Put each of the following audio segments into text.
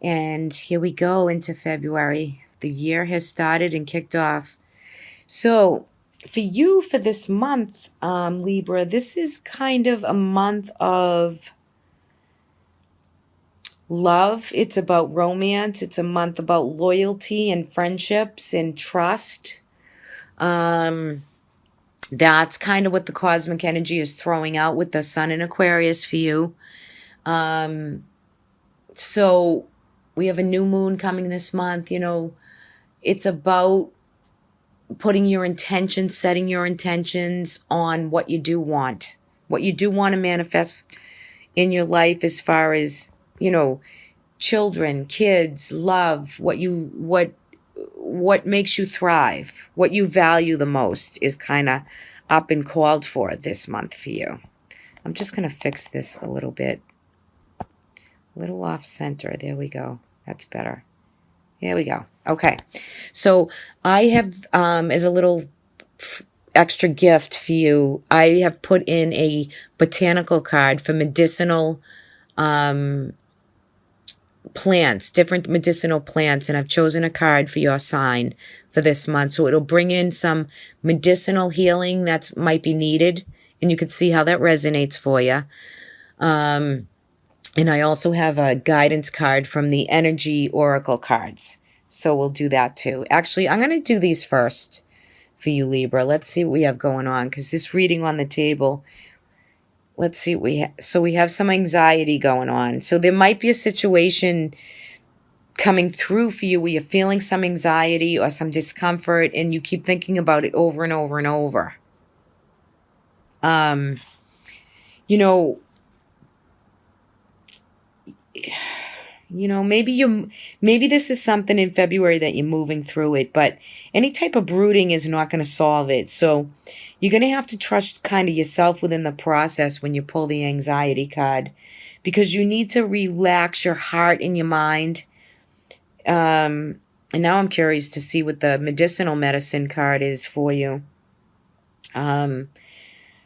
And here we go into February. The year has started and kicked off. So, for you for this month, Libra, this is kind of a month of love. It's about romance. It's a month about loyalty and friendships and trust. Um, that's kind of what the cosmic energy is throwing out with the sun in Aquarius for you. Um, so we have a new moon coming this month. It's about putting your intentions, setting your intentions on what you do want, to manifest in your life as far as, children, kids, love, what makes you thrive, what you value the most is kind of up and called for this month for you. I'm just going to fix this a little bit. A little off center. There we go. That's better. There we go. Okay. So I have, as a little extra gift for you, I have put in a botanical card for medicinal plants, different medicinal plants, and I've chosen a card for your sign for this month. So it'll bring in some medicinal healing that might be needed, and you can see how that resonates for you. And I also have a guidance card from the Energy Oracle cards. So we'll do that too. Actually, I'm going to do these first for you, Libra. Let's see what we have going on, because this reading on the table, let's see what we have. So we have some anxiety going on. So there might be a situation coming through for you where you're feeling some anxiety or some discomfort, and you keep thinking about it over and over and over. Maybe this is something in February that you're moving through it, but any type of brooding is not going to solve it. So you're going to have to trust kind of yourself within the process when you pull the anxiety card, because you need to relax your heart and your mind. And now I'm curious to see what the medicinal medicine card is for you.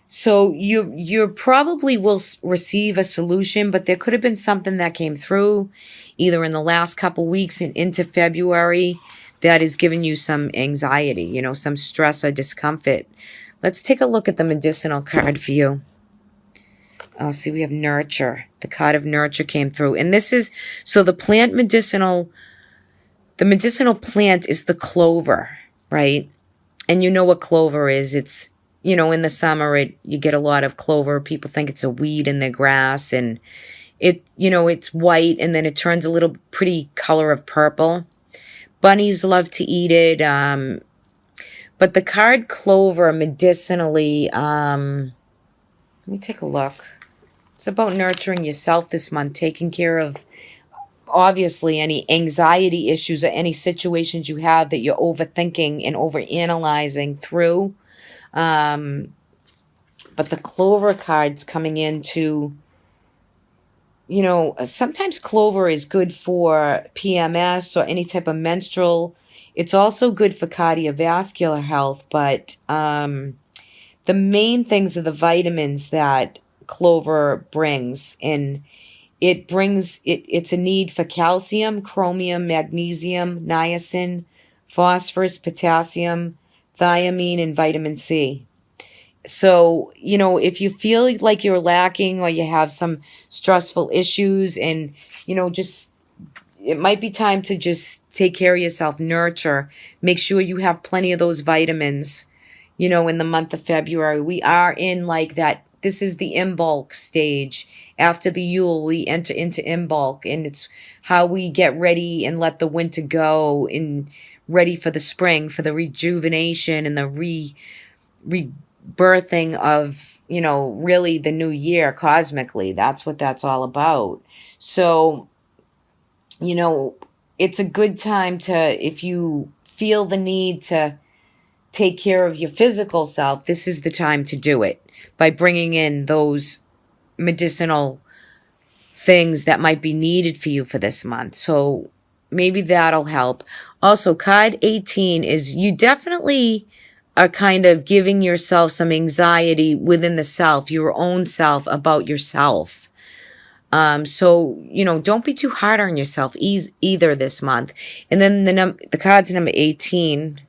So you probably will receive a solution, but there could have been something that came through either in the last couple weeks and into February that is giving you some anxiety, some stress or discomfort. Let's take a look at the medicinal card for you. Oh, see, we have nurture. The card of nurture came through. And this is, so the medicinal plant is the clover, right? And you know what clover is. It's, in the summer, you get a lot of clover. People think it's a weed in their grass, and it's white, and then it turns a little pretty color of purple. Bunnies love to eat it. But the card clover medicinally, let me take a look. It's about nurturing yourself this month, taking care of, obviously, any anxiety issues or any situations you have that you're overthinking and overanalyzing through. But the clover card's coming into, sometimes clover is good for PMS or any type of menstrual. It's also good for cardiovascular health, but the main things are the vitamins that clover brings. And it's a need for calcium, chromium, magnesium, niacin, phosphorus, potassium, thiamine, and vitamin C. So, if you feel like you're lacking or you have some stressful issues and, it might be time to just take care of yourself, nurture, make sure you have plenty of those vitamins, in the month of February. We are in like that. This is the Imbolc stage. After the Yule, we enter into Imbolc, and it's how we get ready and let the winter go and ready for the spring, for the rejuvenation and the rebirthing of, really the new year cosmically. That's what that's all about. So, it's a good time to, if you feel the need to take care of your physical self, this is the time to do it by bringing in those medicinal things that might be needed for you for this month. So maybe that'll help. Also, card 18 is you definitely are kind of giving yourself some anxiety within the self, your own self, about yourself. So, don't be too hard on yourself either this month. And then the card's number 18.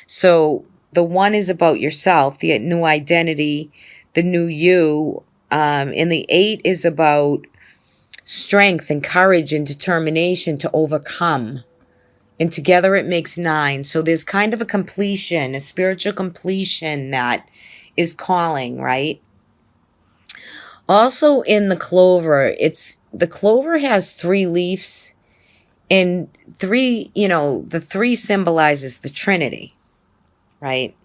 So the one is about yourself, the new identity, the new you. And the 8 is about strength and courage and determination to overcome. And together it makes 9. So there's kind of a completion, a spiritual completion that is calling, right? Also in the clover, the clover has 3 leaves, and 3, the 3 symbolizes the Trinity, right?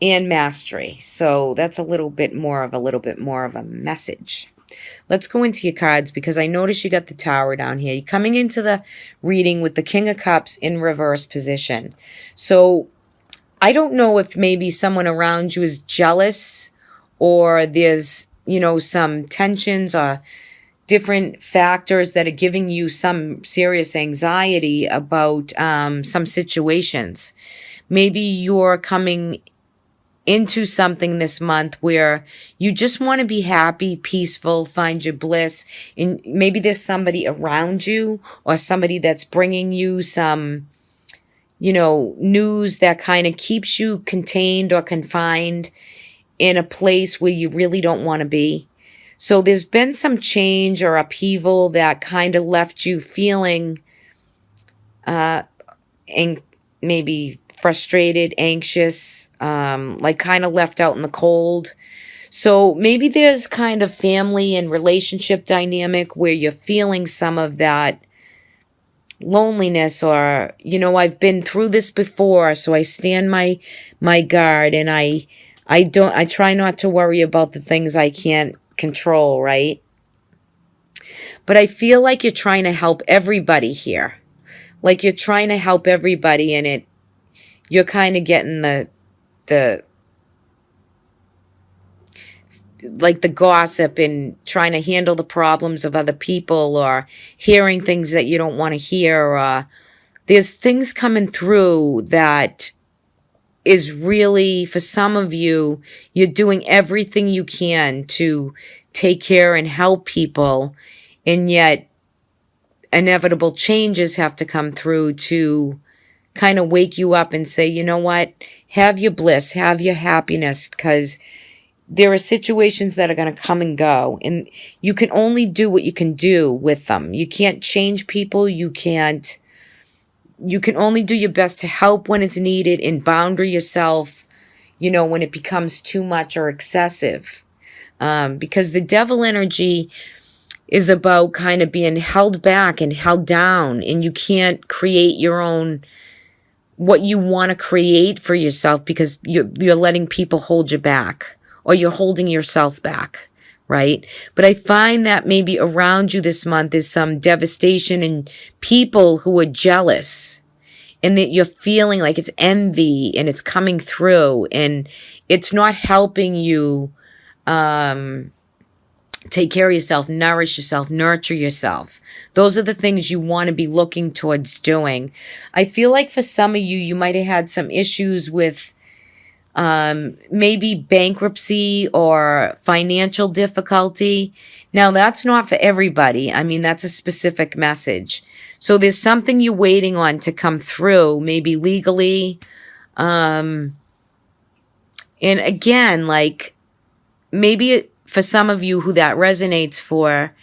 And mastery. So that's a little bit more of a message. Let's go into your cards, because I notice you got the Tower down here. You're coming into the reading with the King of Cups in reverse position. So I don't know if maybe someone around you is jealous, or there's, some tensions or different factors that are giving you some serious anxiety about some situations. Maybe you're coming into something this month where you just want to be happy, peaceful, find your bliss. And maybe there's somebody around you, or somebody that's bringing you some, news that kind of keeps you contained or confined in a place where you really don't want to be. So there's been some change or upheaval that kind of left you feeling and maybe frustrated, anxious, like kind of left out in the cold. So maybe there's kind of family and relationship dynamic where you're feeling some of that loneliness, or, I've been through this before, so I stand my guard, and I try not to worry about the things I can't control, right? But I feel like you're trying to help everybody here. Like you're trying to help everybody, and you're kind of getting the gossip and trying to handle the problems of other people, or hearing things that you don't want to hear, or there's things coming through that is really, for some of you, you're doing everything you can to take care and help people, and yet inevitable changes have to come through to kind of wake you up and say, you know what, have your bliss, have your happiness, because there are situations that are going to come and go, and you can only do what you can do with them. You can't change people. You can only do your best to help when it's needed, and boundary yourself, when it becomes too much or excessive. Because the devil energy is about kind of being held back and held down, and you can't create your own, what you want to create for yourself, because you're letting people hold you back, or you're holding yourself back, right? But I find that maybe around you this month is some devastation and people who are jealous, and that you're feeling like it's envy, and it's coming through, and it's not helping you take care of yourself, nourish yourself, nurture yourself. Those are the things you want to be looking towards doing. I feel like for some of you, you might have had some issues with maybe bankruptcy or financial difficulty. Now, that's not for everybody. I mean, that's a specific message. So there's something you're waiting on to come through, maybe legally. And again, like maybe for some of you who that resonates for,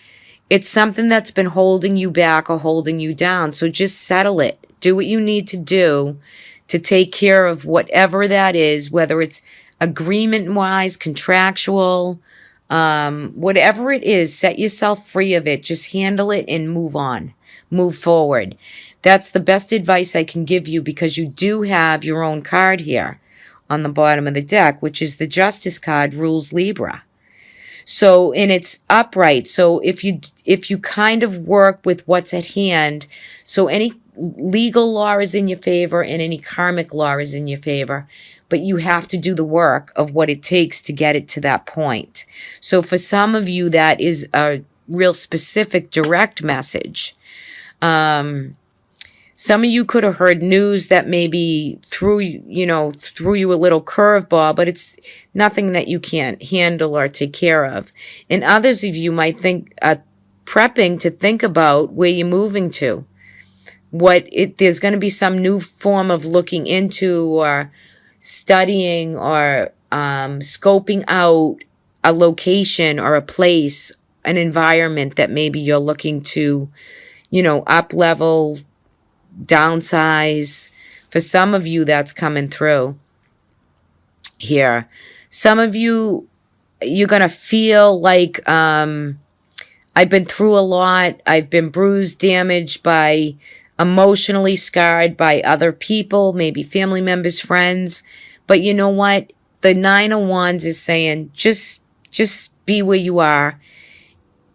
it's something that's been holding you back or holding you down. So just settle it. Do what you need to do to take care of whatever that is, whether it's agreement-wise, contractual, whatever it is, set yourself free of it. Just handle it and move on. Move forward. That's the best advice I can give you, because you do have your own card here on the bottom of the deck, which is the Justice card, rules Libra. So, and it's upright. So if you kind of work with what's at hand, so any legal law is in your favor and any karmic law is in your favor, but you have to do the work of what it takes to get it to that point. So for some of you, that is a real specific direct message. Some of you could have heard news that maybe threw you a little curveball, but it's nothing that you can't handle or take care of. And others of you might think a prepping to think about where you're moving to. There's going to be some new form of looking into or studying or scoping out a location or a place, an environment that maybe you're looking to, up level, downsize. For some of you, that's coming through here. Some of you, you're going to feel like, I've been through a lot. I've been bruised, damaged by, emotionally scarred by other people, maybe family members, friends. But you know what? The Nine of Wands is saying, just be where you are.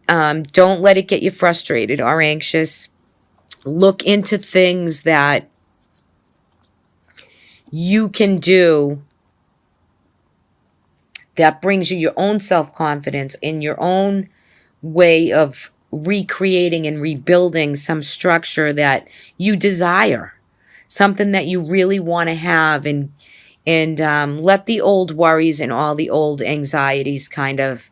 Don't let it get you frustrated or anxious. Look into things that you can do that brings you your own self-confidence in your own way of recreating and rebuilding some structure that you desire, something that you really want to have, and let the old worries and all the old anxieties kind of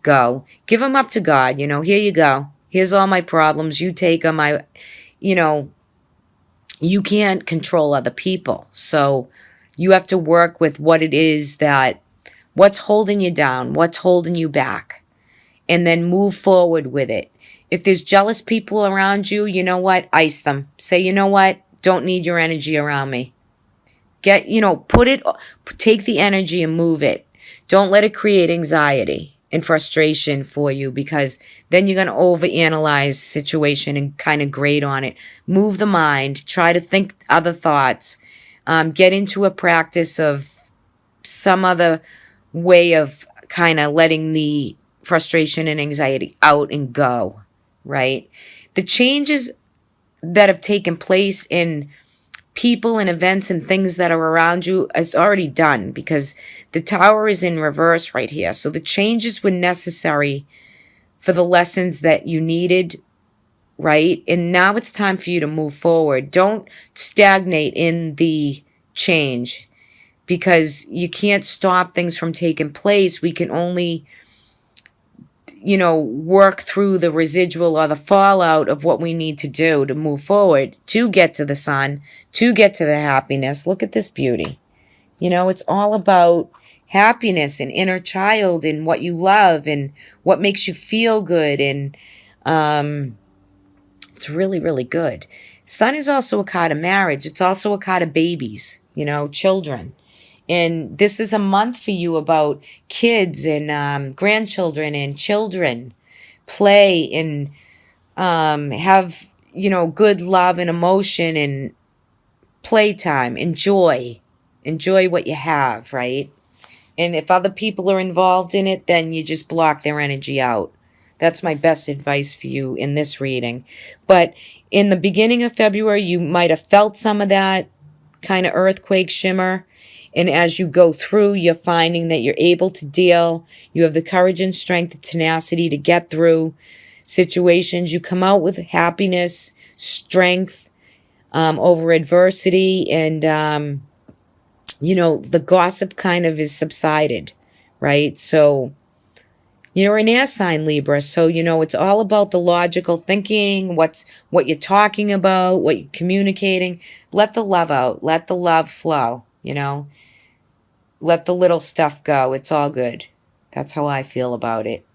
go. Give them up to God. Here you go. Here's all my problems. You take them. You can't control other people. So you have to work with what it is what's holding you down, what's holding you back, and then move forward with it. If there's jealous people around you, you know what? Ice them. Say, you know what? Don't need your energy around me. Take the energy and move it. Don't let it create anxiety and frustration for you, because then you're going to overanalyze situation and kind of grade on it. Move the mind. Try to think other thoughts. Get into a practice of some other way of kind of letting the frustration and anxiety out and go, right? The changes that have taken place in people and events and things that are around you is already done, because the Tower is in reverse right here. So the changes were necessary for the lessons that you needed, right? And now it's time for you to move forward. Don't stagnate in the change, because you can't stop things from taking place. We can only work through the residual or the fallout of what we need to do to move forward, to get to the sun, to get to the happiness. Look at this beauty. It's all about happiness and inner child and what you love and what makes you feel good. And it's really, really good. Sun is also a card of marriage. It's also a card of babies, children. And this is a month for you about kids and grandchildren and children. Play and have, good love and emotion and playtime. Enjoy what you have, right? And if other people are involved in it, then you just block their energy out. That's my best advice for you in this reading. But in the beginning of February, you might have felt some of that kind of earthquake shimmer. And as you go through, you're finding that you're able to deal. You have the courage and strength and tenacity to get through situations. You come out with happiness, strength over adversity. And, the gossip kind of is subsided, right? So, you're an air sign, Libra. So, it's all about the logical thinking, what you're talking about, what you're communicating. Let the love out. Let the love flow, Let the little stuff go. It's all good. That's how I feel about it.